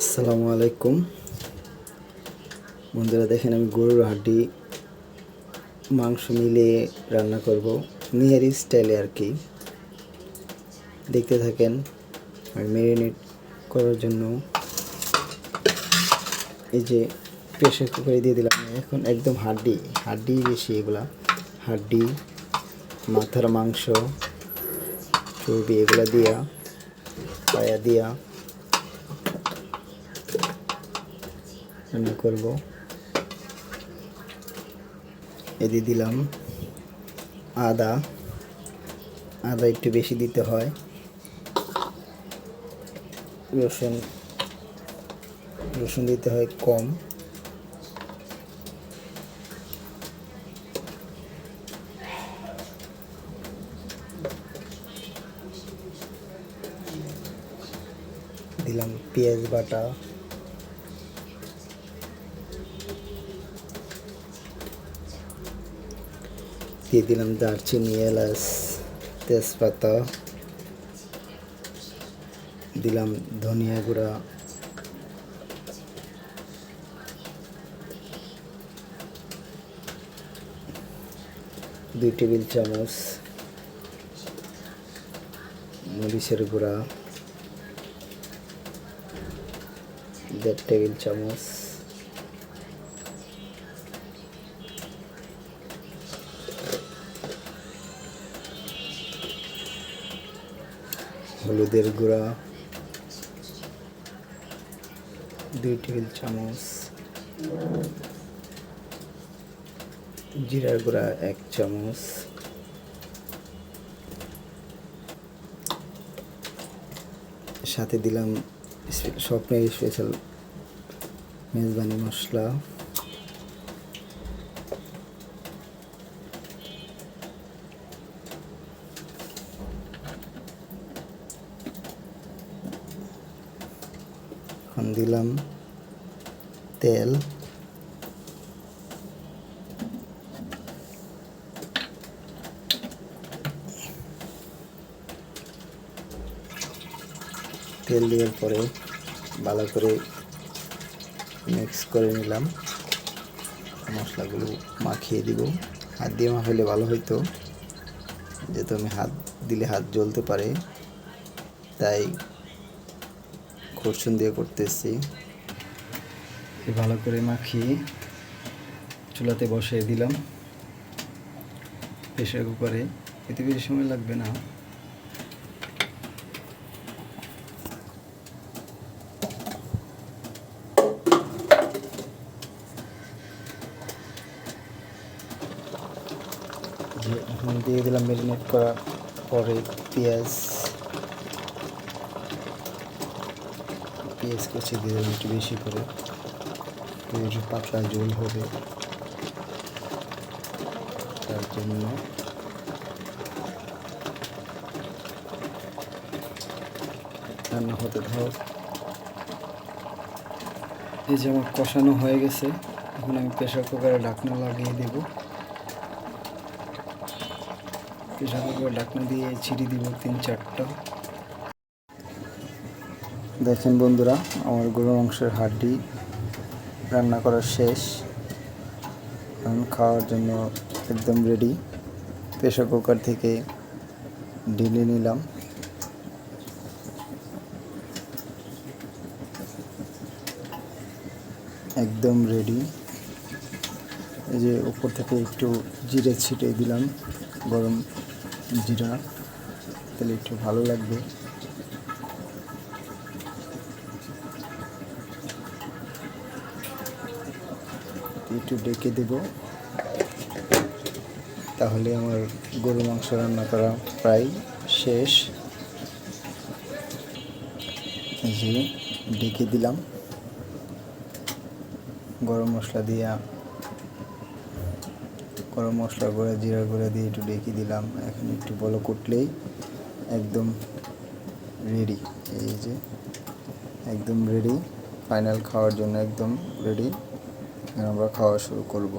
আসসালামু আলাইকুম বন্ধুরা, দেখেন আমি গরুর হাড্ডি মাংস মিলিয়ে রান্না করব নিহারি স্টাইলে আর কি। দেখতে থাকেন। আর ম্যারিনেট করার জন্য এই যে প্রেসার কুকারে দিয়ে দিলাম। এখন একদম হাড্ডি বেশি, এগুলা হাড্ডি, মাথার মাংস, চর্বি এগুলা দিয়া, পায়া দিয়া রান্না করব। এদিকে দিলাম আদা একটু বেশি দিতে হয়। রসুন দিতে হয় কম। দিলাম পেঁয়াজ বাটা, দিয়ে দিলাম দারচিনি, এলাচ, তেজপাতা, দিলাম ধনিয়া গুঁড়া, দুই টেবিল চামচ মরিচের গুঁড়া, 1.5 টেবিল চামচ হলুদের গুঁড়া, 2 টেবিল চামচ জিরার গুঁড়া, 1 চামচ সাথে দিলাম স্বপ্নের স্পেশাল মেজবানি মশলা, এখন দিলাম তেল, দেওয়ার পরে ভালো করে মিক্স করে নিলাম। মশলাগুলো মাখিয়ে দিব। হাত দিয়ে মাখাইলে ভালো হইতো, যেহেতু আমি হাত দিলে হাত জ্বলতে পারে, তাই খরচুন দিয়ে করতেছি। ভালো করে মাখিয়ে চুলাতে বসিয়ে দিলাম প্রেসার কুকারে। এতে বেশি সময় লাগবে না। এখন দিয়ে দিলাম ম্যারিনেট করা পরে পেঁয়াজ কুচি দিয়ে দিলাম একটু বেশি করে, একটু পাতলা ঝোল হবে, তার জন্য রান্না হতে থাক। এই যে আমার কষানো হয়ে গেছে। এখন আমি প্রেসার কুকারে ঢাকনা লাগিয়ে দেব। প্রেসার কুকারে ঢাকনা দিয়ে ছিটি দিব 3-4টা। দেখেন বন্ধুরা, আমার গরুর মাংসের হাড্ডি রান্না করা শেষ। এখন খাওয়ার জন্য একদম রেডি। প্রেসার কুকার থেকে ঢেলে নিলাম। একদম রেডি। এই যে উপর থেকে একটু জিরে ছিটিয়ে দিলাম, গরম জিরা, তাহলে একটু ভালো লাগবে। একটু ডেকে দেব, তাহলে আমার গরু মাংস রান্না করা প্রায় শেষ। এই যে ডেকে দিলাম, গরম মশলা গুঁড়া, জিরার গুঁড়া দিয়ে একটু ডেকে দিলাম। এখন একটু বলক উঠলেই একদম রেডি। এই যে একদম রেডি, ফাইনাল খাওয়ার জন্য একদম রেডি। আমরা খাওয়া শুরু করব।